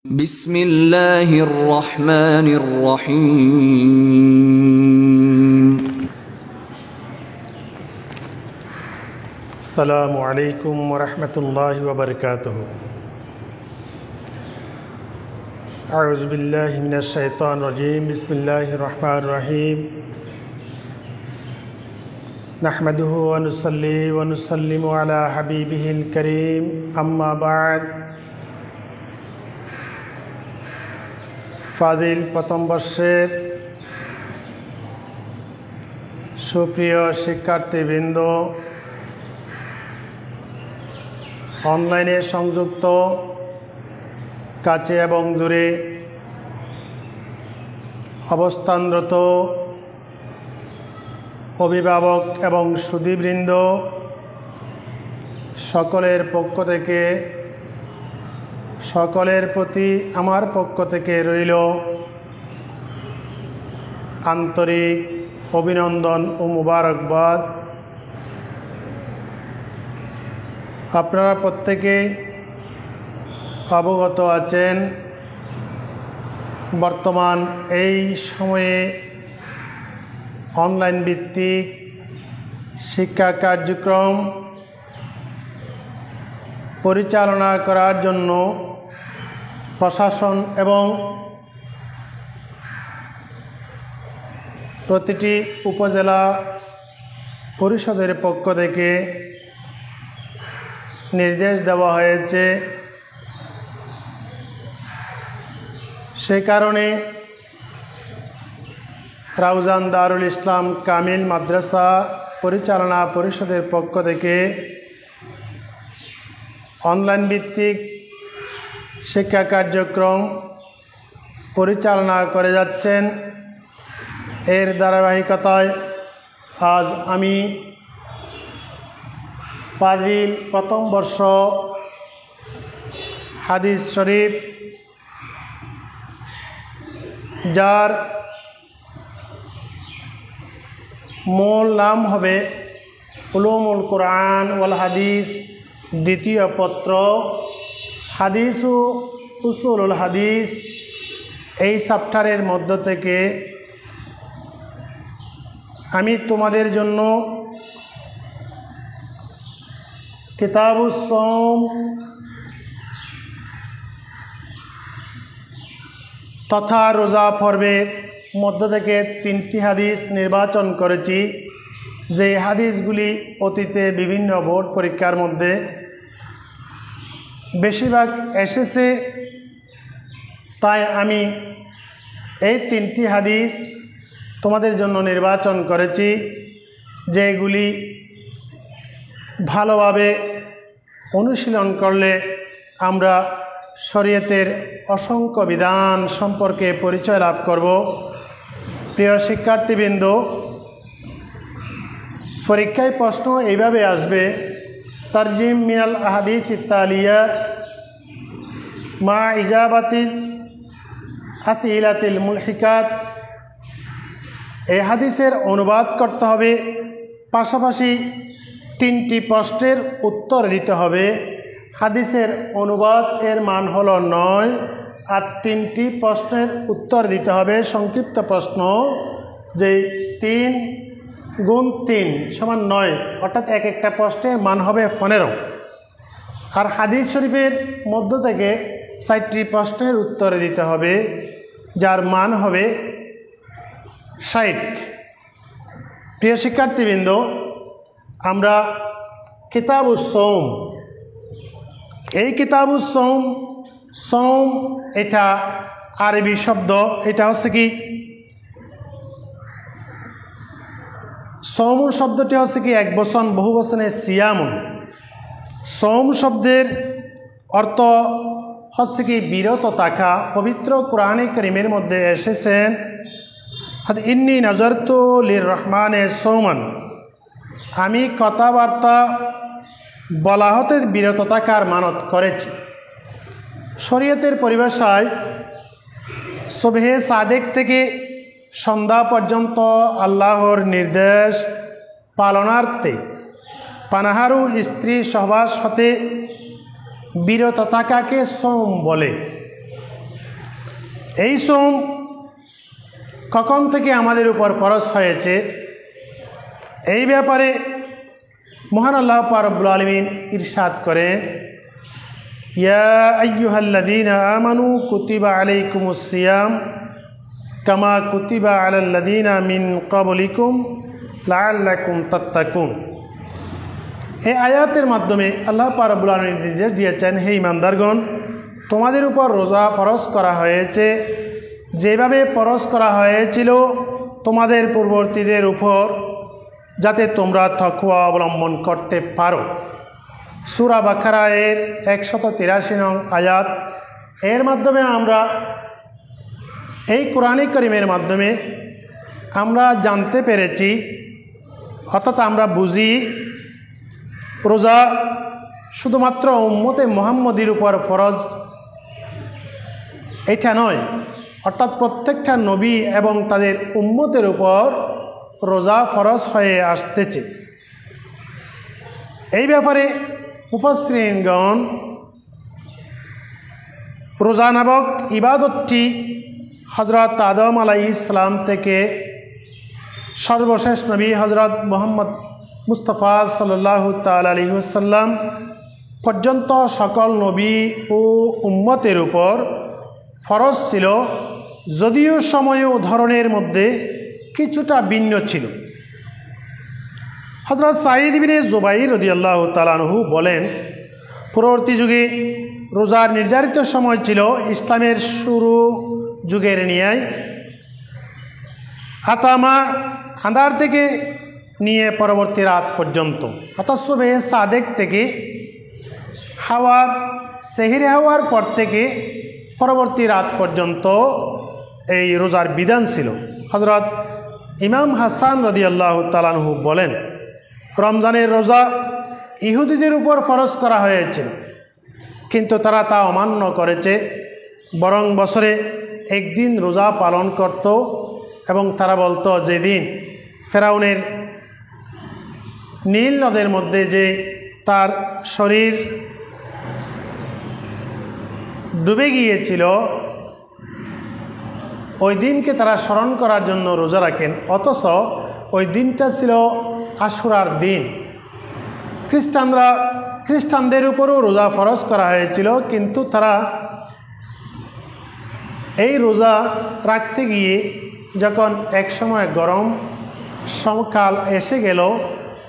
بسم الله الرحمن الرحيم السلام عليكم ورحمة الله وبركاته أعوذ بالله من الشيطان الرجيم بسم الله الرحمن الرحيم نحمده ونصلي ونسلم على حبيبه الكريم أما بعد ফাজিল প্রথম বর্ষের সুপ্রিয় শিক্ষার্থীবৃন্দ, অনলাইনে সংযুক্ত কাছে এবং দূরে অবস্থানরত অভিভাবক এবং সুধীবৃন্দ, সকলের পক্ষ থেকে সকলের প্রতি আমার পক্ষ থেকে রইল আন্তরিক অভিনন্দন ও মুবারকবাদ। আপনারা প্রত্যেকে অবগত আছেন, বর্তমান এই সময়ে অনলাইন ভিত্তিক শিক্ষা কার্যক্রম পরিচালনা করার জন্য প্রশাসন এবং প্রতিটি উপজেলা পরিষদের পক্ষ থেকে নির্দেশ দেওয়া হয়েছে। সে কারণে রাউজান দারুল ইসলাম কামিল মাদ্রাসা পরিচালনা পরিষদের পক্ষ থেকে অনলাইন ভিত্তিক শিক্ষা কার্যক্রম পরিচালনা করে যাচ্ছেন। এর ধারাবাহিকতায় আজ আমি ফাজিল প্রথম বর্ষ হাদিস শরীফ, যার মূল নাম হবে উলুমুল কুরআন ওয়াল হাদিস, দ্বিতীয় পত্র হাদিস ও উসুলুল হাদিস, এই চ্যাপ্টারের মধ্য থেকে আমি তোমাদের জন্য কিতাবুস সওম তথা রোজা পর্বের মধ্য থেকে 3টি হাদিস নির্বাচন করেছি, যে হাদিসগুলি অতীতে বিভিন্ন বোর্ড পরীক্ষার মধ্যে বেশিরভাগ এসেছে। তাই আমি এই 3টি হাদিস তোমাদের জন্য নির্বাচন করেছি, যেগুলি ভালোভাবে অনুশীলন করলে আমরা শরীয়তের অসংখ্য বিধান সম্পর্কে পরিচয় লাভ করব। প্রিয় শিক্ষার্থীবৃন্দ, পরীক্ষায় প্রশ্ন এইভাবে আসবে: তারজিম মিনাল আহাদিস ইত্তালিয়া মা ইজাবাতিল আসইলাতিল মুলহিকাত। এই হাদিসের অনুবাদ করতে হবে, পাশাপাশি 3টি প্রশ্নের উত্তর দিতে হবে। হাদিসের অনুবাদ এর মান হলো 9, আর 3টি প্রশ্নের উত্তর দিতে হবে। সংক্ষিপ্ত প্রশ্ন, যে 3 গুণ 3 সমান 9, অর্থাৎ এক একটা প্রশ্নের মান হবে 15। আর হাদিস শরীফের মধ্য থেকে 4টি প্রশ্নের উত্তর দিতে হবে, যার মান হবে 60। প্রিয় শিক্ষার্থীবৃন্দ, আমরা কিতাবুস সওম, এই কিতাবুস সওম, সওম এটা আরবি শব্দ। এটা হচ্ছে কি, সওম শব্দটি হচ্ছে কি এক বচন, বহু বচনে সিয়ামুন। সওম শব্দের অর্থ হচ্ছে কি বিরত থাকা। পবিত্র কোরআনে কারীমের মধ্যে এসেছেন, ইন্নী নাযারতু লির রহমানে সওমান, আমি কথাবার্তা বলা হতে বিরত থাকার মানত করেছি। শরীয়তের পরিভাষায় সুবহে সাদেক থেকে সন্ধ্যা পর্যন্ত আল্লাহর নির্দেশ পালনার্থে পানাহারু স্ত্রী সহবাস হতে বিরত থাকাকে সওম বলে। এই সোম কখন থেকে আমাদের উপর ফরজ হয়েছে এই ব্যাপারে মহান আল্লাহ পাক রব্বুল আলামিন ইরশাদ করেন, ইয়া আইয়ুহাল্লাযীনা আমানু কুতিবা আলাইকুমুস সিয়াম কামা কুতিবা আলাল্লাযীনা মিন ক্বাবলিকুম লাআল্লাকুম তাত্তাকুন। এই আয়াতের মাধ্যমে আল্লাহ পাক রব্বুল আলামিন নির্দেশ দিয়েছেন, হে ঈমানদারগণ, তোমাদের উপর রোজা ফরজ করা হয়েছে যেভাবে ফরজ করা হয়েছিল তোমাদের পূর্ববর্তীদের উপর, যাতে তোমরা তাকওয়া অবলম্বন করতে পারো। সূরা বাকারা এর 183 নং আয়াত। এর মাধ্যমে আমরা এই কোরআনে কারীমের মাধ্যমে আমরা জানতে পেরেছি, অর্থাৎ আমরা বুঝি, রোজা শুধুমাত্র উম্মতে মুহাম্মদীর উপর ফরজ এটা নয়, অর্থাৎ প্রত্যেকটা নবী এবং তাদের উম্মতের উপর রোজা ফরজ হয়ে আসতেছে। এই ব্যাপারে মুফাসসিরিনগণ রোজা নামক ইবাদতটি হযরত আদম আলাইহিস সালাম থেকে সর্বশেষ নবী হযরত মুহাম্মদ মুস্তাফা সাল্লাল্লাহু তাআলা আলাইহি ওয়াসাল্লাম পর্যন্ত সকল নবী ও উম্মতের উপর ফরজ ছিল, যদিও সময় ও ধরনের মধ্যে কিছুটা ভিন্ন ছিল। হযরত সাঈদ ইবনে জুবাইর রাদিয়াল্লাহু তাআলা আনহু বলেন, পরবর্তী যুগে রোজার নির্ধারিত সময় ছিল ইসলামের শুরু যুগের ন্যায় আতামা আন্ধার থেকে নিয়ে পরবর্তী রাত পর্যন্ত, অর্থাৎ সুবহে সাদেক থেকে হাওয়ার সেহরে হাওয়ার পর থেকে পরবর্তী রাত পর্যন্ত এই রোজার বিধান ছিল। হযরত ইমাম হাসান রাদিয়াল্লাহু তাআলা আনহু বলেন, রমজানের রোজা ইহুদিদের উপর ফরজ করা হয়েছিল, কিন্তু তারা তা অমান্য করেছে, বরং বছরে একদিন রোজা পালন করত এবং তারা বলতো, যেদিন ফেরাউনের নীল নদের মধ্যে যে তার শরীর ডুবে গিয়েছিল ওই দিনকে তারা স্মরণ করার জন্য রোজা রাখেন, অথচ ওই দিনটা ছিল আশুরার দিন। খ্রিস্টানদের উপরও রোজা ফরজ করা হয়েছিল, কিন্তু তারা এই রোজা রাখতে গিয়ে যখন এক সময় গরম সমকাল এসে গেল,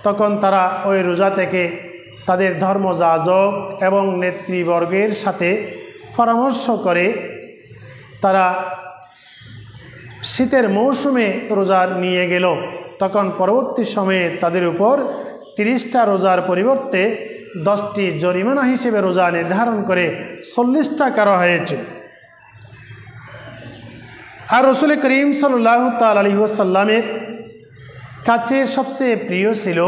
তখন তারা ওই রোজা থেকে তাদের ধর্মযাজক এবং নেতৃবর্গের সাথে পরামর্শ করে তারা শীতের মৌসুমে রোজা নিয়ে গেল। তখন পরবর্তী সময়ে তাদের উপর 30টা রোজার পরিবর্তে 10টি জরিমানা হিসেবে রোজা নির্ধারণ করে 40টা করা হয়েছিল। আর রাসূল করিম সাল্লাল্লাহু তাআলা আলাইহি ওয়াসাল্লামের কাছে সবচেয়ে প্রিয় ছিল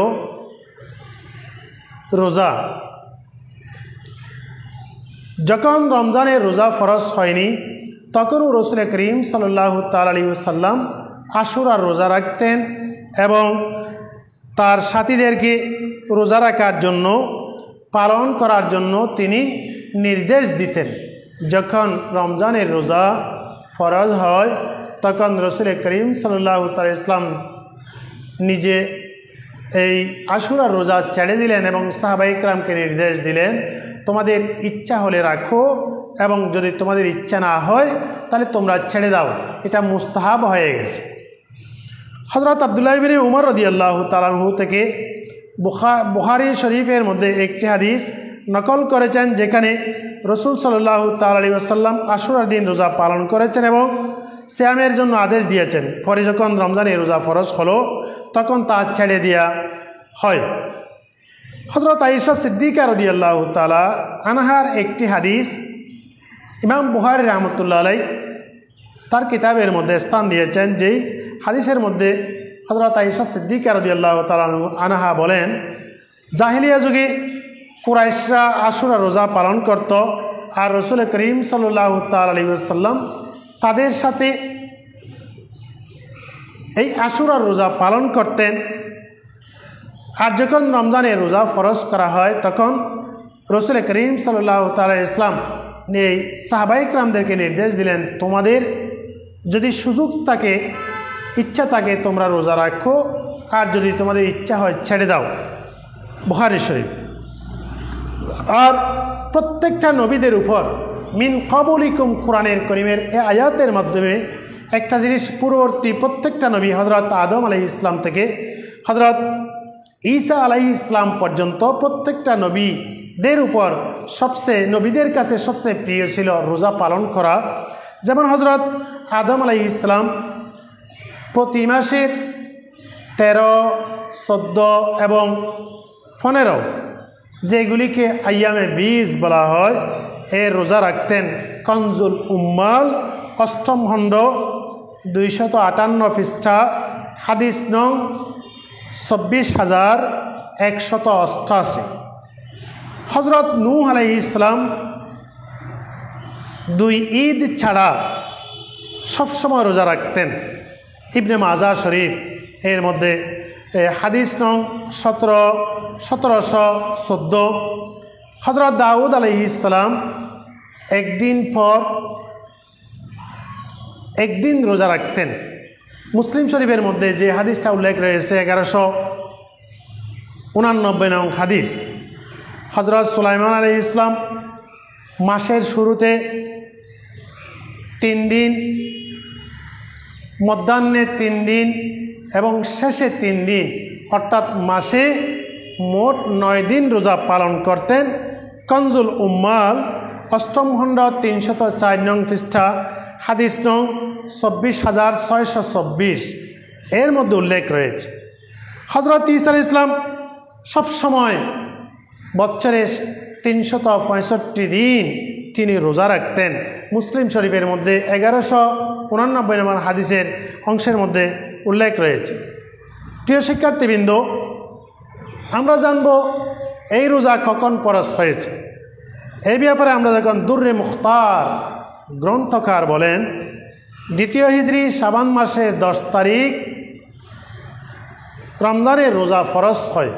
রোজা। যখন রমজানের রোজা ফরজ হয়নি তখনও রাসূল করিম সাল্লাল্লাহু তাআলা আলাইহি ওয়াসাল্লাম আশুরার রোজা রাখতেন এবং তার সাথীদেরকে রোজা রাখার জন্য, পালন করার জন্য তিনি নির্দেশ দিতেন। যখন রমজানের রোজা ফরজ হয় তখন রাসূল করিম সাল্লাল্লাহু তাআলা আলাইহি ওয়াসাল্লাম নিজে এই আশুরার রোজা ছেড়ে দিলেন এবং সাহাবায়ে কেরামকে নির্দেশ দিলেন, তোমাদের ইচ্ছা হলে রাখো এবং যদি তোমাদের ইচ্ছা না হয় তাহলে তোমরা ছেড়ে দাও, এটা মুস্তাহাব হয়ে গেছে। হযরত আব্দুল্লাহ ইবনে উমর রাদিয়াল্লাহু তাআলা আনহু থেকে বুখারী শরীফের মধ্যে একটি হাদিস নকল করেছেন, যেখানে রাসূল সাল্লাল্লাহু তাআলা আলাইহি ওয়াসাল্লাম আশুরার দিন রোজা পালন করেছেন এবং সিয়ামের জন্য আদেশ দিয়েছেন। পরে যখন রমজানের রোজা ফরজ হলো তখন তা ছেড়ে দেওয়া হয়। হযরত আয়েশা সিদ্দিকা রাদিয়াল্লাহু তাআলা আনহার একটি হাদিস ইমাম বুখারী রাহমাতুল্লাহ আলাইহি তার কিতাবের মধ্যে স্থান দিয়েছেন, যেই হাদিসের মধ্যে হযরত আয়েশা সিদ্দিকা রাদিয়াল্লাহু তাআলা আনহা বলেন, জাহেলিয়া যুগে কুরাইশরা আশুরা রোজা পালন করত আর রাসূল করিম সাল্লাল্লাহু তাআলা আলাইহি ওয়াসাল্লাম তাদের সাথে এই আশুরার রোজা পালন করতেন। আর যখন রমজানের রোজা ফরজ করা হয় তখন রাসূল করিম সাল্লাল্লাহু তাআলা আলাইহি ওয়াসাল্লাম এই সাহাবায়ে কেরামদেরকে নির্দেশ দিলেন, তোমাদের যদি সুযোগ থাকে, ইচ্ছা থাকে, তোমরা রোজা রাখো, আর যদি তোমাদের ইচ্ছা হয় ছেড়ে দাও। বুখারী শরীফ। আর প্রত্যেকটা নবীদের উপর মিন ক্বাবলিকুম কোরআনের কারীমের এই আয়াতের মাধ্যমে একটা জিনিস পূর্ববর্তী প্রত্যেকটা নবী হযরত আদম আলাইহিস সালাম থেকে হযরত ঈসা আলাইহিস সালাম পর্যন্ত প্রত্যেকটা নবীদের উপর নবীদের কাছে সবচেয়ে প্রিয় ছিল রোজা পালন করা। যেমন হযরত আদম আলাইহিস সালাম প্রতি মাসের 13, 14 এবং 15 যেগুলিকে আইয়ামে 20 বলা হয়, এর রোজা রাখতেন। কনজুল উম্মাল 8ম খণ্ড 258 পৃষ্ঠা, হাদিস নং 24188। হযরত নূহ আলাইহিস সালাম 2 ঈদ ছাড়া সবসময় রোজা রাখতেন। ইবনে মাজাহ শরীফ এর মধ্যে হাদিস নং 1714। হযরত দাউদ আলাইহিস সালাম একদিন পর একদিন রোজা রাখতেন। মুসলিম শরীফের মধ্যে যে হাদিসটা উল্লেখ রয়েছে 1189 নং হাদিস, হযরত সুলাইমান আলাইহিস সালাম মাসের শুরুতে 3 দিন, মধ্যাহ্নে 3 দিন এবং শেষে 3 দিন, অর্থাৎ মাসে মোট 9 দিন রোজা পালন করতেন। কনজুল উম্মাল 8ম খণ্ড 304 নং পৃষ্ঠা, হাদিস নং 24624 এর মধ্যে উল্লেখ রয়েছে। হযরত ঈসা আলাইহিস সালাম সবসময় বছরে 365 দিন তিনি রোজা রাখতেন। মুসলিম শরীফের মধ্যে 1189 নম্বর হাদিসের অংশের মধ্যে উল্লেখ রয়েছে। প্রিয় শিক্ষার্থীবৃন্দ, আমরা জানব এই রোজা কখন ফরজ হয়েছে। এই ব্যাপারে আমরা যখন দুররে মুখতার গ্রন্থকার বলেন, 2য় হিজরি শাবান মাসের 10 তারিখ রমজানের রোজা ফরজ হয়।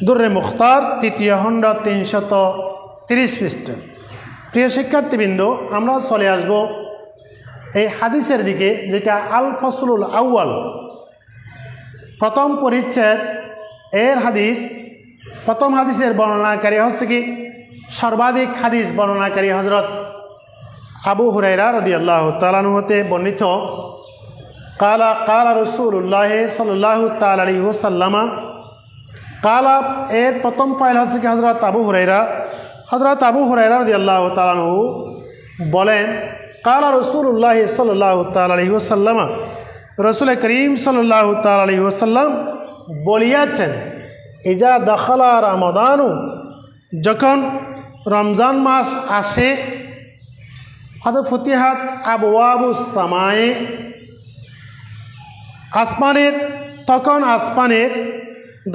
দুররে মুখতার 3য় খণ্ড 330 পৃষ্ঠা। প্রিয় শিক্ষার্থীবৃন্দ, আমরা চলে আসব এই হাদিসের দিকে, যেটা আল ফসলুল আউয়াল, প্রথম পরিচ্ছেদ এর হাদিস। প্রথম হাদিসের বর্ণনাকারী হচ্ছে কি, সর্বাধিক হাদিস বর্ণনাকারী হযরত আবু হুরায়রা রাদিয়াল্লাহু তাআলা আনহু হতে বর্ণিত। কালা কালা রাসূলুল্লাহ সাল্লাল্লাহু তাআলা আলাইহি ওয়াসাল্লাম। কালা এর প্রথম ফাইল হচ্ছে কি হযরত আবু হুরায়রা। হযরত আবু হুরায়রা রাদিয়াল্লাহু তাআলা আনহু বলেন, কালা রাসূলুল্লাহ সাল্লাল্লাহু তাআলা আলাইহি ওয়াসাল্লাম, রাসূল করিম সাল্লাল্লাহু তাআলা আলাইহি ওয়াসাল্লাম বলিয়াছেন, ইজা দাখালা রমাদানু, যখন রমজান মাস আসে, ফতিহাত আবওয়াবুস সামায়ে, আসমানের তখন আসমানের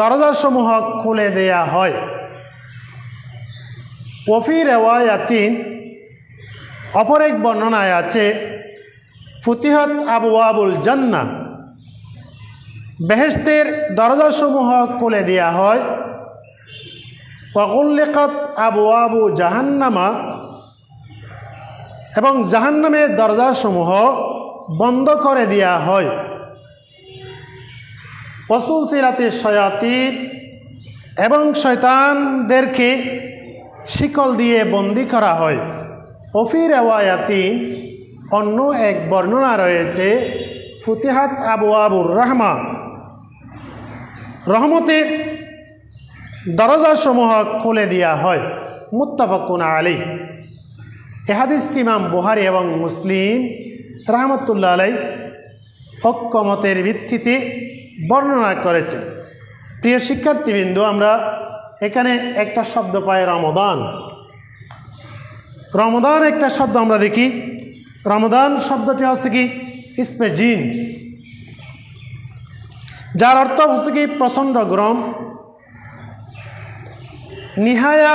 দরজাসমূহ খুলে দেয়া হয়। ওফি রিওয়ায়াতিন, অপর এক বর্ণনায় আছে, ফতিহাত আবওয়াবুল জান্নাহ, বেহেশতের দরজাসমূহ খুলে দেয়া হয়। ওয়াগুল্লিকাত আবওয়াবু জাহান্নামা, এবং জাহান্নামের দরজাসমূহ বন্ধ করে দেয়া হয়। ওয়াসুলসিলাতিশ শায়াতিন, এবং শয়তানদেরকে শিকল দিয়ে বন্দী করা হয়। ওফি রিওয়ায়াতিন, অন্য এক বর্ণনা রয়েছে, ফুতিহাত আবওয়াবুর রাহমা, রহমতের দরজাসমূহ খুলে দেওয়া হয়। মুত্তাফাকুন আলাইহ। এ হাদিসটি ইমাম বুখারী এবং মুসলিম রাহমাতুল্লাহ আলাইহ ঐক্যমতের ভিত্তিতে বর্ণনা করেছেন। প্রিয় শিক্ষার্থীবৃন্দ, আমরা এখানে একটা শব্দ পাই, রমাদান। রমাদান একটা শব্দ আমরা দেখি। রমাদান শব্দটি হচ্ছে কি ইসমে জিন্স, যার অর্থ হচ্ছে কি প্রচণ্ড গরম। নিহায়া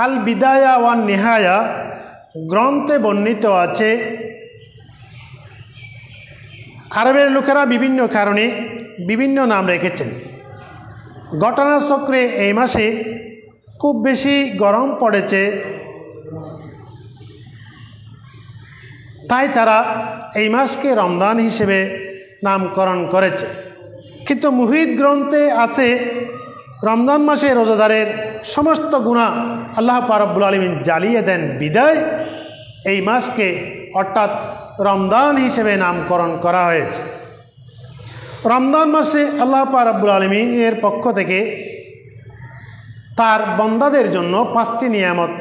আল বিদায়া ওয়ান নিহায়া গ্রন্থে বর্ণিত আছে, আরবের লোকেরা বিভিন্ন কারণে বিভিন্ন নাম রেখেছেন। ঘটনাচক্রে এই মাসে খুব বেশি গরম পড়েছে, তাই তারা এই মাসকে রমজান হিসেবে নামকরণ করেছে। কিন্তু মুহিত গ্রন্থে আছে রমজান মাসে রোজাদারের সমস্ত গুনাহ আল্লাহ পাক রব্বুল আলামিন জ্বালিয়ে দেন বিদায় এই মাসকে অর্থাৎ রমজান হিসেবে নামকরণ করা হয়েছে। রমজান মাসে আল্লাহ পাক রব্বুল আলামিন এর পক্ষ থেকে তার বান্দাদের জন্য 5টি নিয়ামত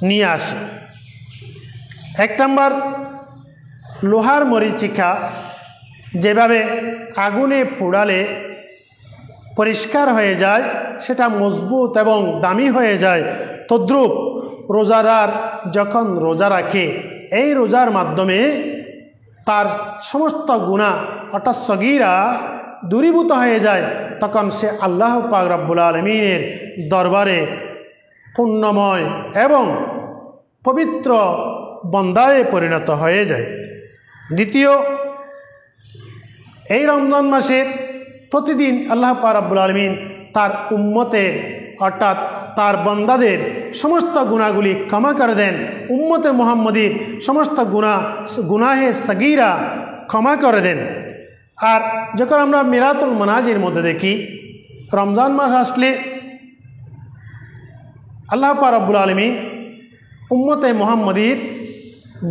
নিয়ে আসে। 1 নম্বর, লোহার মরীচিকা যেভাবে আগুনে পোড়ালে পরিষ্কার হয়ে যায়, সেটা মজবুত এবং দামি হয়ে যায়, তদ্রূপ রোজাদার যখন রোজা রাখে এই রোজার মাধ্যমে তার সমস্ত গুনাহ অর্থাৎ সগীরা দূরীভূত হয়ে যায়, তখন সে আল্লাহ পাক রব্বুল আলামিনের দরবারে পুণ্যময় এবং পবিত্র বান্দায় পরিণত হয়ে যায়। দ্বিতীয়, এই রমজান মাসে প্রতিদিন আল্লাহ পাক রব্বুল আলামিন তার উম্মতের অর্থাৎ তার বান্দাদের সমস্ত গুনাহগুলি ক্ষমা করে দেন। উম্মতে মুহাম্মদীর সমস্ত গুনাহে সগীরা ক্ষমা করে দেন। আর যখন আমরা মিরাতুল মানাজির মধ্যে দেখি রমজান মাস আসলে আল্লাহ পাক রব্বুল আলামিন উম্মতে মুহাম্মদীর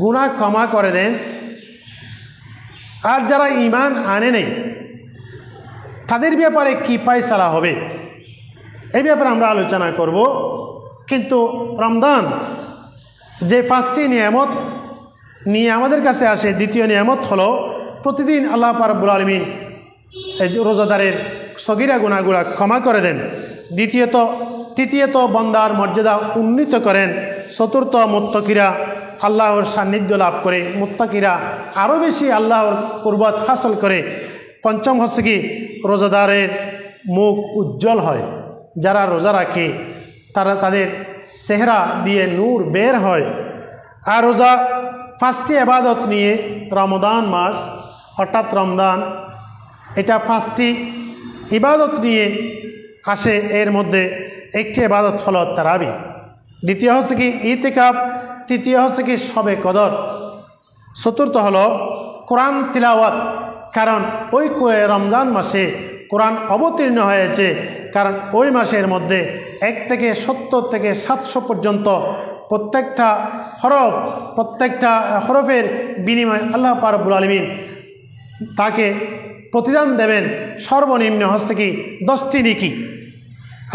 গুনাহ ক্ষমা করে দেন। আর যারা ঈমান আনে নেই তাদের ব্যাপারে কি ফায়সালা হবে এই ব্যাপারে আমরা আলোচনা করব। কিন্তু রমজান যে 5টি নিয়ামত নিয়ে আমাদের কাছে আসে, দ্বিতীয় নিয়ামত হলো প্রতিদিন আল্লাহ পাক রব্বুল আলামিন রোজাদারের সগীরা গুনাহগুলো ক্ষমা করে দেন। তৃতীয়ত বান্দার মর্যাদা উন্নীত করেন। চতুর্থ, মুত্তাকিরা আল্লাহর সান্নিধ্য লাভ করে, মুত্তাকিরা আরও বেশি আল্লাহর কুরবত হাসিল করে। পঞ্চম হচ্ছে কি রোজাদারের মুখ উজ্জ্বল হয়, যারা রোজা রাখে তাদের চেহারা দিয়ে নূর বের হয়। আর রোজা 5টি ইবাদত নিয়ে রমজান মাস অর্থাৎ রমজান এটা 5টি ইবাদত নিয়ে আসে। এর মধ্যে একটি ইবাদত হলো তারাবি, দ্বিতীয় হচ্ছে কি ইতিকাফ, তৃতীয় হচ্ছে কি শবে কদর, চতুর্থ হলো কোরআন তিলাওয়াত। কারণ ওই রমজান মাসে কোরআন অবতীর্ণ হয়েছে, কারণ ওই মাসের মধ্যে 1 থেকে 70 থেকে 700 পর্যন্ত প্রত্যেকটা হরফের বিনিময়ে আল্লাহ পাক রব্বুল আলামিন তাকে প্রতিদান দেবেন। সর্বনিম্ন হচ্ছে কি 10টি নেকি।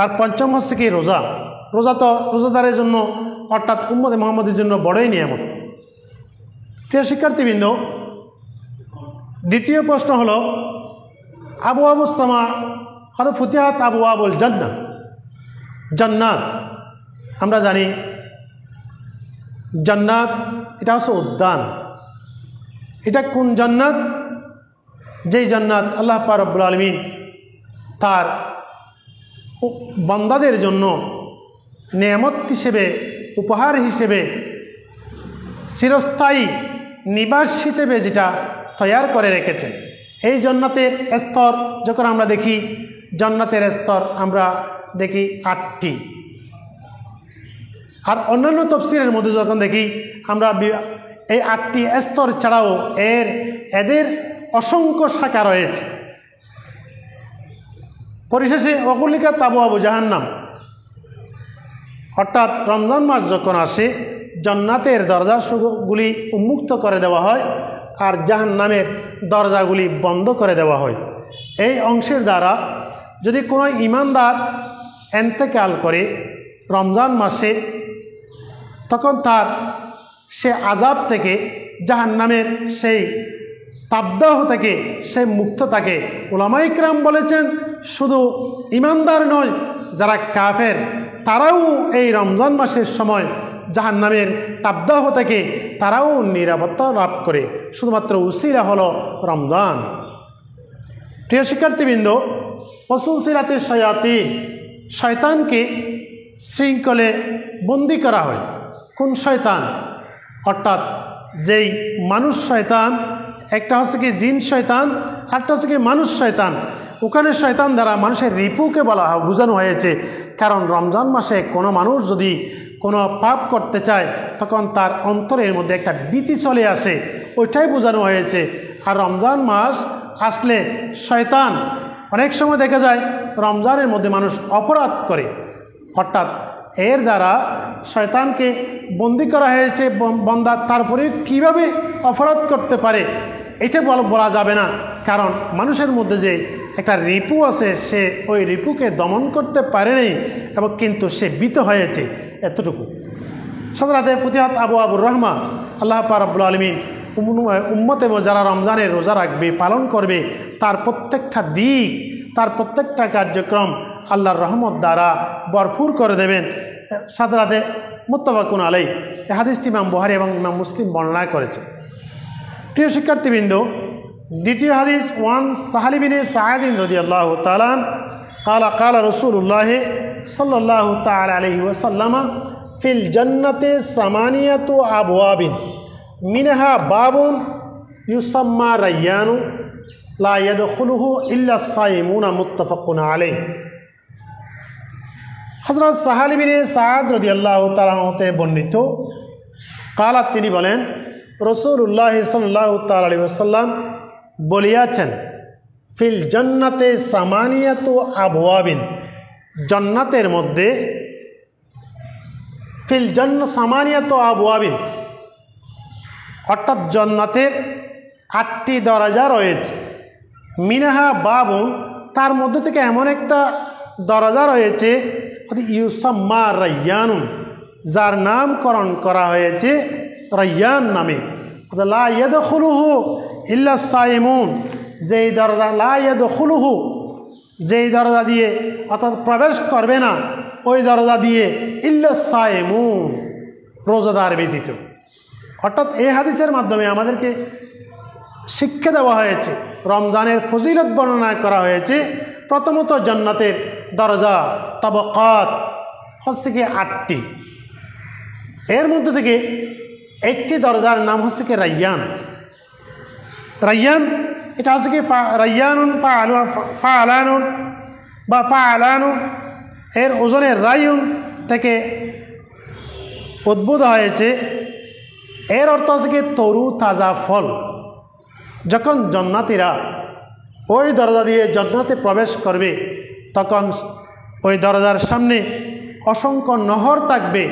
আর পঞ্চম হচ্ছে কি রোজা তো রোজাদারের জন্য অর্থাৎ উম্মতে মুহাম্মদের জন্য বড়ই নিয়ামত। প্রিয় শিক্ষার্থীবৃন্দ, দ্বিতীয় প্রশ্ন হলো আবওয়াবুস সামা কদ ফুতিহাত আবওয়াবুল জান্নাহ। জান্নাত আমরা জানি জান্নাত এটা হচ্ছে উদ্যান। এটা কোন জান্নাত? যেই জান্নাত আল্লাহ পাক রব্বুল আলামিন তার বান্দাদের জন্য নেয়ামত হিসেবে, উপহার হিসেবে, চিরস্থায়ী নিবাস হিসেবে যেটা তৈয়ার করে রেখেছেন। এই জান্নাতের স্তর যখন আমরা দেখি, জান্নাতের স্তর আমরা দেখি 8টি। আর অন্যান্য তাফসীরের মধ্যে যখন দেখি আমরা এই 8টি স্তর ছাড়াও এদের অসংখ্য শাখা রয়েছে। পরিশেষে ওয়াকুলিকা আবওয়াবু জাহান্নাম, অর্থাৎ রমজান মাস যখন আসে জান্নাতের দরজাগুলি উন্মুক্ত করে দেওয়া হয় আর জাহান্নামের দরজাগুলি বন্ধ করে দেওয়া হয়। এই অংশের দ্বারা যদি কোনো ঈমানদার ইন্তেকাল করে রমজান মাসে, তখন সে আযাব থেকে, জাহান্নামের সেই তাপদাহ থেকে সে মুক্ত থাকে। উলামায়ে ইকরাম বলেছেন শুধু ঈমানদার নয়, যারা কাফের তারাও এই রমজান মাসের সময় জাহান্নামের তাপদাহ থেকে তারাও নিরাপত্তা লাভ করে। শুধুমাত্র উসিলা হলো রমজান। প্রিয় শিক্ষার্থীবৃন্দ, ওয়াসুলসিলাতে শায়াতিন, শয়তানকে শৃঙ্খলে বন্দি করা হয়। কোন শয়তান? অর্থাৎ যেই মানুষ শয়তান, একটা হচ্ছে কি জিন শয়তান, আরেকটা হচ্ছে কি মানুষ শয়তান। ওখানে শয়তান দ্বারা মানুষের রিপুকে বোঝানো হয়েছে। কারণ রমজান মাসে কোনো মানুষ যদি কোনো পাপ করতে চায় তখন তার অন্তরের মধ্যে একটা ভীতি চলে আসে, ওইটাই বোঝানো হয়েছে। আর রমজান মাস আসলে শয়তান অনেক সময় দেখা যায় রমজানের মধ্যে মানুষ অপরাধ করে, অর্থাৎ এর দ্বারা শয়তানকে বন্দী করা হয়েছে। বন্দা তারপরে কিভাবে অপরাধ করতে পারে এটা বলা যাবে না, কারণ মানুষের মধ্যে যে একটা রিপু আছে সে ওই রিপুকে দমন করতে পারেনি এবং কিন্তু সে ভীত হয়েছে, এতটুকু। সাধারণত ফতিহাত আবুর রহমা আল্লাহ পাক রব্বুল আলামিন উম্মতে যারা রমজানের রোজা রাখবে, পালন করবে, তার প্রত্যেকটা দিক, তার প্রত্যেকটা কার্যক্রম আল্লাহর রহমত দ্বারা ভরপুর করে দেবেন। সাধারণত মুত্তাফাকুন আলাইহ, এই হাদিসটি ইমাম বুখারী এবং ইমাম মুসলিম বর্ণনা করেছে। প্রিয় শিক্ষার্থীবৃন্দ, দ্বিতীয় হাদিস ওয়ান সাহাল ইবনে সাঈদ রাদিয়াল্লাহু তাআলা ক্বালা ক্বালা রাসূলুল্লাহ সাল্লাল্লাহু তাআলা আলাইহি ওয়াসাল্লাম ফিল জান্নাতি সামানিয়াতু আবওয়াবিন মিনহা বাবুন ইউসাম্মা রায়্যানু লা ইয়াদখুলুহু ইল্লা সাইমুনা মুত্তাফাকুন আলাইহ। হযরত সাহাল ইবনে সাঈদ রাদিয়াল্লাহু তাআলা হতে বর্ণিত, ক্বালা তিনি বলেন রাসূলুল্লাহ সাল্লাল্লাহু তাআলা আলাইহি ওয়াসাল্লাম বলিয়াছেন, ফিল জান্নাতে সামানিয়াতু আবওয়াবিন, জান্নাতের মধ্যে ফিল জান্নাত সামানিয়াতু আবওয়াবিন অর্থাৎ জান্নাতের 8টি দরজা রয়েছে। মিনহা বাবুন, তার মধ্যে থেকে এমন একটা দরজা রয়েছে ইউসাম্মা রায়্যানুন, যার নামকরণ করা হয়েছে রায়্যান নামে। লা ইয়াদখুলুহু ইল্লা সাইমুন, যেই দরজা লা ইয়াদখুলুহু, যেই দরজা দিয়ে অর্থাৎ প্রবেশ করবে না ওই দরজা দিয়ে ইল্লা সাইমুন, রোজাদার ব্যতীত। অর্থাৎ এই হাদিসের মাধ্যমে আমাদেরকে শিক্ষা দেওয়া হয়েছে, রমজানের ফজিলত বর্ণনা করা হয়েছে। প্রথমত জান্নাতের দরজা তবকাত হচ্ছে কি 8টি, এর মধ্যে থেকে একটি দরজার নাম হচ্ছে কি রায়্যান। রায়্যান এটা হচ্ছে কি রায়্যানুন ফাআলানুন বা ফাআলানুন, এর ওজনের রায়ুন থেকে উদ্ভূত হয়েছে। এর অর্থ হচ্ছে কি তরু তাজা ফল। যখন জান্নাতীরা ওই দরজা দিয়ে জান্নাতে প্রবেশ করবে তখন ওই দরজার সামনে অসংখ্য নহর থাকবে।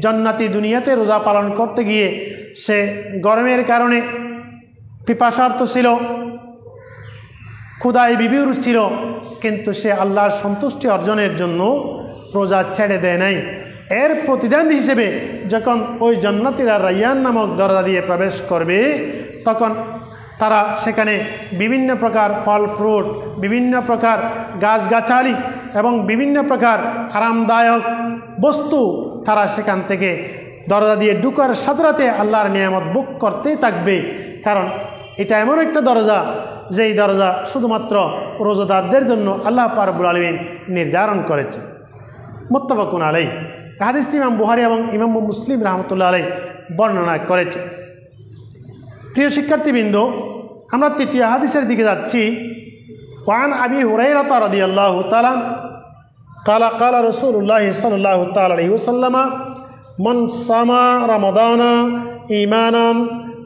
জান্নাতি দুনিয়াতে রোজা পালন করতে গিয়ে সে গরমের কারণে পিপাসার্ত ছিল, ক্ষুধায় বিবির ছিল, কিন্তু সে আল্লাহর সন্তুষ্টি অর্জনের জন্য রোজা ছেড়ে দেয় নাই। এর প্রতিদান হিসেবে যখন ওই জান্নাতীরা রায়্যান নামক দরজা দিয়ে প্রবেশ করবে তখন তারা সেখানে বিভিন্ন প্রকার ফল ফ্রুট, বিভিন্ন প্রকার গাছগাছালি এবং বিভিন্ন প্রকার আরামদায়ক বস্তু তারা সেখান থেকে দরজা দিয়ে ঢুকার সাথে সাথে আল্লাহর নিয়ামত ভোগ করতেই থাকবে। কারণ এটা এমন একটা দরজা যেই দরজা শুধুমাত্র রোজাদারদের জন্য আল্লাহ পাক রব্বুল আলামিন নির্ধারণ করেছে। মুত্তাফাকুন আলাইহ, হাদিসটি ইমাম বুখারী এবং ইমাম মুসলিম রাহমাতুল্লাহ আলাইহ বর্ণনা করেছে। প্রিয় শিক্ষার্থীবৃন্দ, আমরা তৃতীয় হাদিসের দিকে যাচ্ছি। ওয়ান আবি হুরায়রা রাদিয়াল্লাহু তাআলা ক্বালা ক্বালা রাসূলুল্লাহ সাল্লাল্লাহু তাআলা আলাইহি ওয়াসাল্লাম মান সামা রমাদানা ঈমানান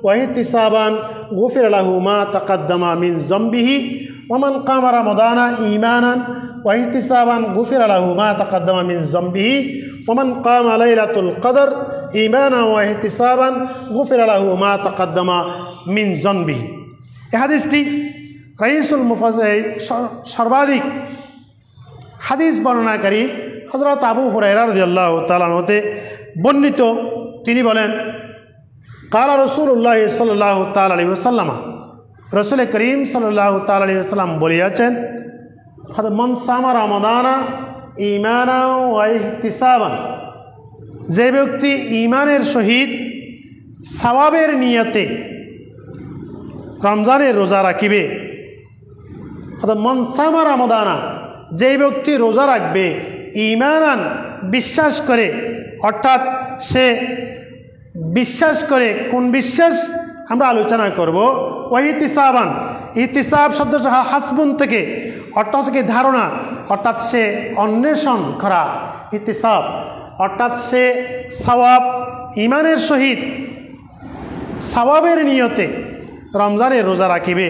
ওয়া ইহতিসাবান গুফিরা লাহু মা তাকাদ্দামা মিন যামবিহি ওয়া মান কামা রমাদানা ঈমানান ওয়া ইহতিসাবান গুফিরা লাহু মা তাকাদ্দামা মিন যামবিহি ওয়া মান কামা লাইলাতুল কদর ঈমানান ওয়া ইহতিসাবান গুফিরা লাহু মা তাকাদ্দামা মিন যামবিহি। এই হাদিসটি রাইসুল মুফাসসিরিন সর্বাধিক হাদিস বর্ণনাকারী হযরত আবু হুরায়রা রাদিয়াল্লাহু তাআলা হতে বর্ণিত। তিনি বলেন, ক্বালা রাসূলুল্লাহ সাল্লাল্লাহু তাআলা আলাইহি ওয়াসাল্লাম, রাসূল করিম সাল্লাল্লাহু তাআলা আলাইহি ওয়াসাল্লাম বলিয়াছেন, মান সামা রমাদানা ঈমানান ওয়া ইহতিসাবান, যে ব্যক্তি ঈমানের সহিত সওয়াবের নিয়তে রমজানের রোজা রাখিবে, মান সামা রমাদানা, যে ব্যক্তি রোজা রাখবে ঈমানান বিশ্বাস করে, অর্থাৎ সে বিশ্বাস করে, কোন বিশ্বাস আমরা আলোচনা করব। ওয়া ইহতিসাবান, ইহতিসাব শব্দটা হাসবুন থেকে, অর্থাৎ কি ধারণা, অর্থাৎ সে অন্বেষণ করা ইহতিসাব। অর্থাৎ সে সওয়াব ইমানের সহিত সওয়াবের নিয়তে রমজানের রোজা রাখিবে।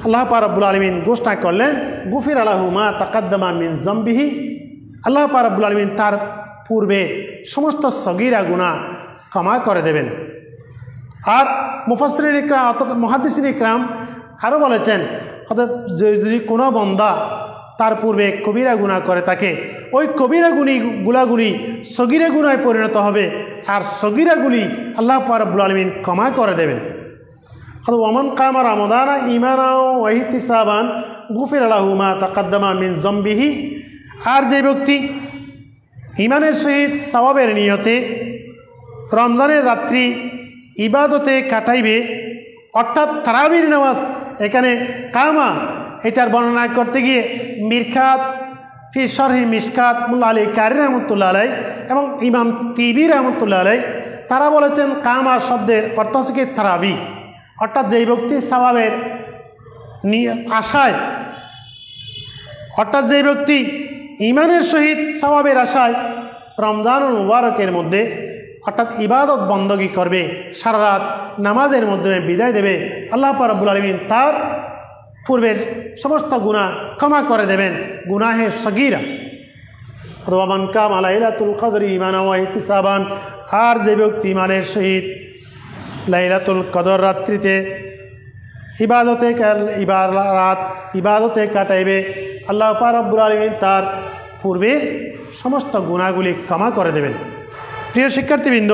আল্লাহ পাক রব্বুল আলামিন ঘোষণা করলেন গুফির লাহু মা তাকাদ্দামা মিন যামবিহি, আল্লাহ পাক রব্বুল আলামিন তার পূর্বে সমস্ত সগীরা গুনাহ ক্ষমা করে দেবেন। আর মুফাসসিরিন ইকরাম অর্থাৎ মুহাদ্দিসিন ইকরাম আরও বলেছেন, অর্থাৎ যদি কোনো বান্দা তার পূর্বে কবিরা গুনাহ করে থাকে, ওই কবিরা গুনাহগুলি সগীরা গুনাহে পরিণত হবে, আর সগীরাগুলি আল্লাহ পাক রব্বুল আলামিন ক্ষমা করে দেবেন। ওয়ামান কামা রমাদানা ঈমানান ওয়া ইহতিসাবান গুফিরা লাহু মা তাকাদ্দামা মিন যামবিহি, আর যে ব্যক্তি ঈমানের সহিত সওয়াবের নিয়তে রমজানের রাত্রি ইবাদতে কাটাইবে, অর্থাৎ তারাবির নামাজ, এখানে কামা এটার বর্ণনা করতে গিয়ে মিরকাত ফি শরহি মিশকাত মুল্লা আলী কারি রহমতুল্লাহ আলাই এবং ইমাম তিবি রহমতুল্লাহ আলাই তারা বলেছেন কামা শব্দের অর্থ হচ্ছে কি তারাবি, অর্থাৎ যেই ব্যক্তি সওয়াবের আশায়, অর্থাৎ যেই ব্যক্তি ইমানের সহিত সওয়াবের আশায় রমজানুল মুবারকের মধ্যে অর্থাৎ ইবাদত বন্দগি করবে, সারা রাত নামাজের মধ্যে বিদায় দেবে, আল্লাহ পাক রব্বুল আলামিন তার পূর্বের সমস্ত গুনাহ ক্ষমা করে দেবেন, গুনাহে সগীরা। ওয়ামান কামা লাইলাতুল কদরি ঈমানান ওয়া ইহতিসাবান, আর যে ব্যক্তি ঈমানের সহিত লাইলাতুল কদর রাত্রিতে ইবাদতে কাটাইবে, আল্লাহ পাক রব্বুল আলামিন তার পূর্বের সমস্ত গুনাহগুলি ক্ষমা করে দেবেন। প্রিয় শিক্ষার্থীবৃন্দ,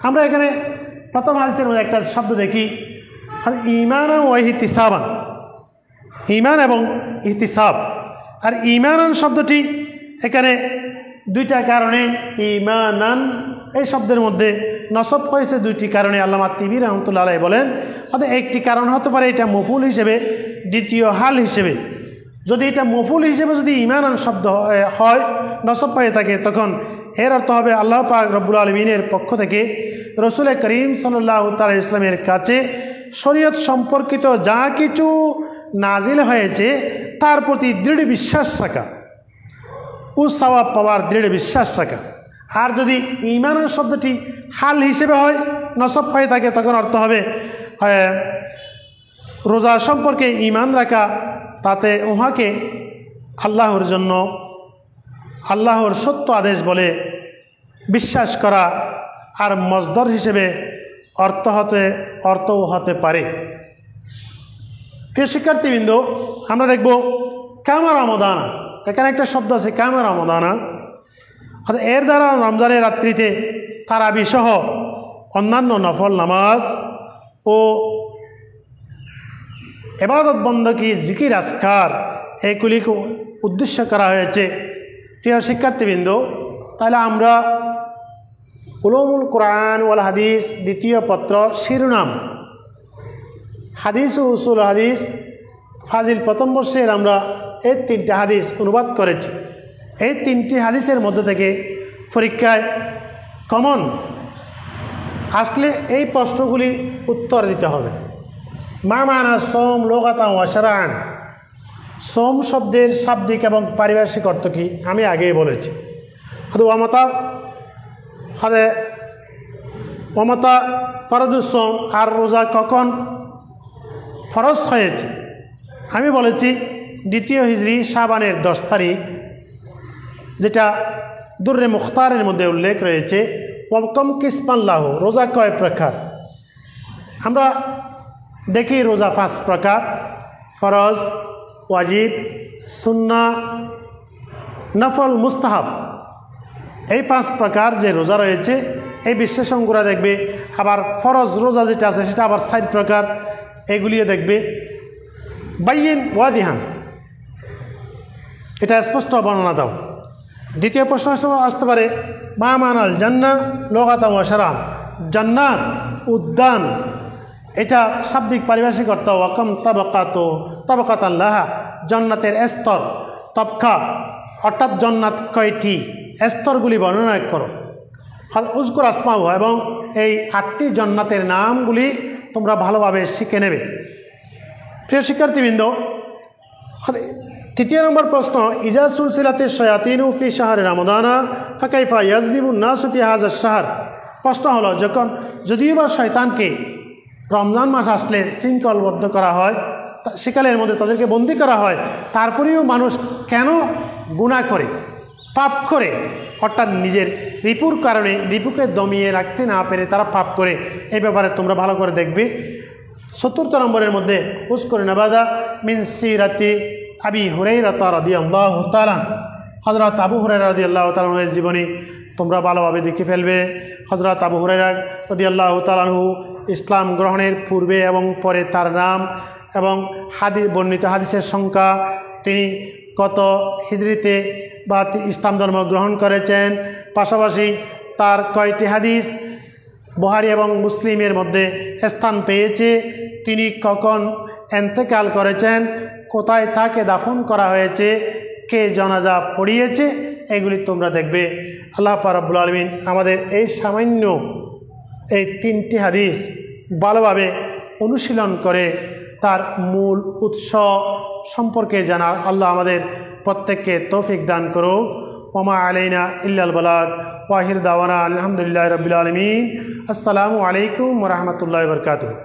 আমরা এখানে প্রথম হাদিসের মধ্যে একটা শব্দ দেখি ঈমানান ওয়া ইহতিসাবান, ঈমান এবং ইহতিসাব। আর ঈমানান শব্দটি এখানে দুইটা কারণে ঈমানান এই শব্দের মধ্যে নসব হয়েছে দুইটি কারণে। আল্লামা তিবি রহমতুল্লাহ আলাইহি বলেন, অর্থাৎ একটি কারণ হতে পারে এটা মফুল হিসেবে, দ্বিতীয় হাল হিসেবে। যদি এটা মফুল হিসেবে যদি ঈমানান শব্দ হয়, নসব পেয়ে থাকে, তখন এর অর্থ হবে আল্লাহ পাক রব্বুল আলামিনের পক্ষ থেকে রসুল করিম সাল্লাল্লাহু তাআলা ইসলামের কাছে শরীয়ত সম্পর্কিত যা কিছু নাজিল হয়েছে তার প্রতি দৃঢ় বিশ্বাস রাখা ও সওয়াব পাওয়ার দৃঢ় বিশ্বাস রাখা। আর যদি ঈমানের শব্দটি হাল হিসেবে হয়, নসব হয়ে থাকে, তখন অর্থ হবে রোজা সম্পর্কে ঈমান রাখা, তাতে উহাকে আল্লাহর জন্য আল্লাহর সত্য আদেশ বলে বিশ্বাস করা, আর মজদর হিসেবে অর্থও হতে পারে। প্রিয় শিক্ষার্থীবৃন্দ, আমরা দেখব কামা রমাদানা, এখানে একটা শব্দ আছে কামা রমাদানা, এর দ্বারা রমজানের রাত্রিতে তারাবি সহ অন্যান্য নফল নামাজ ও ইবাদত বন্দী জিকির আজকার এগুলিকে উদ্দেশ্য করা হয়েছে। প্রিয় শিক্ষার্থীবৃন্দ, তাহলে আমরা উলুমুল কোরআন ওয়াল হাদিস দ্বিতীয় পত্র শিরোনাম হাদিস ও উসুল হাদিস ফাজিল প্রথম বর্ষের আমরা এই 3টা হাদিস অনুবাদ করেছি। এই 3টি হাদিসের মধ্যে থেকে পরীক্ষায় কমন আসলে এই প্রশ্নগুলি উত্তর দিতে হবে। মা মানা সোম লোগাতা ওয়া শারআন, সোম শব্দের শাব্দিক এবং পারিভাষিক অর্থ কী আমি আগেই বলেছি। ওমতা ফরদুস সোম, আর রোজা কখন ফরজ হয়েছে আমি বলেছি 2য় হিজরি শাবানের 10 তারিখ, যেটা দুর্রে মুখতারের মধ্যে উল্লেখ রয়েছে। ওয়াকম কিসমাল্লাহ, রোজা কয় প্রকার? আমরা দেখি রোজা 5 প্রকার: ফরজ, ওয়াজিব, সুন্নাহ, নফল, মুস্তাহাব। এই 5 প্রকার যে রোজা রয়েছে এই বিশ্লেষণগুলো দেখবে। আবার ফরজ রোজা যেটা আছে সেটা আবার 4 প্রকার, এগুলিও দেখবে। বাইয়িন ওয়াদিহান, এটা স্পষ্ট বর্ণনা দাও। 2য় প্রশ্ন আসতে পারে মা মানাল জান্নাহ লোগাতা ওয়া শারআন, জান্নাত উদ্যান, এটা শাব্দিক পারিভাষিক অর্থ। ওয়াকাম তাবাকাতান লাহা, জান্নাতের স্তর, তবকা অর্থাৎ জান্নাত কয়টি, স্তরগুলি বর্ণনা করো। উজকুর আসমাউ, এবং এই 8টি জান্নাতের নামগুলি তোমরা ভালোভাবে শিখে নেবে। প্রিয় শিক্ষার্থীবৃন্দ, তৃতীয় নম্বর প্রশ্ন, ইজা সুলসিলাতে শায়াতিনু ফি শাহরে রমাদানা ফাকাইফা ইয়াজলিমুন নাসু ফি হাযা শাহর। প্রশ্ন হলো, যদিও বা শয়তানকে রমজান মাস আসলে শৃঙ্খলবদ্ধ করা হয়, সেকালের মধ্যে তাদেরকে বন্দী করা হয়, তারপরেও মানুষ কেন গুনাহ করে, পাপ করে, অর্থাৎ নিজের রিপুর কারণে রিপুকে দমিয়ে রাখতে না পেরে তারা পাপ করে, এই ব্যাপারে তোমরা ভালো করে দেখবে। চতুর্থ নম্বরের মধ্যে উযকুর নাবাদা মিন সিরাতি আবি হুরায়রা রাদিয়াল্লাহু তাআলা, হযরত আবু হুরায়রা রাদিয়াল্লাহু তাআলা এর জীবনী তোমরা ভালোভাবে দেখে ফেলবে। হযরত আবু হুরায়রা রাদিয়াল্লাহু তাআলা ইসলাম গ্রহণের পূর্বে এবং পরে তার নাম এবং বর্ণিত হাদিসের সংখ্যা, তিনি কত হিজরিতে বা ইসলাম ধর্ম গ্রহণ করেছেন, পাশাপাশি তার কয়টি হাদিস বুখারী এবং মুসলিমের মধ্যে স্থান পেয়েছে, তিনি কখন ইন্তেকাল করেছেন, কোথায় তাকে দাফন করা হয়েছে, কে জানাজা পড়িয়েছে, এগুলি তোমরা দেখবে। আল্লাহ পাক রব্বুল আলামিন আমাদের এই সামান্য এই 3টি হাদিস ভালোভাবে অনুশীলন করে তার মূল উৎস সম্পর্কে জানার আল্লাহ আমাদের প্রত্যেককে তৌফিক দান করুক। ওমা আলাইনা ইল্লাল বালাগ, ওয়া আখির দাওয়ানা আলহামদুলিল্লাহি রাব্বিল আলামিন। আসসালামু আলাইকুম ওয়া রাহমাতুল্লাহি ওয়া বারাকাতুহু।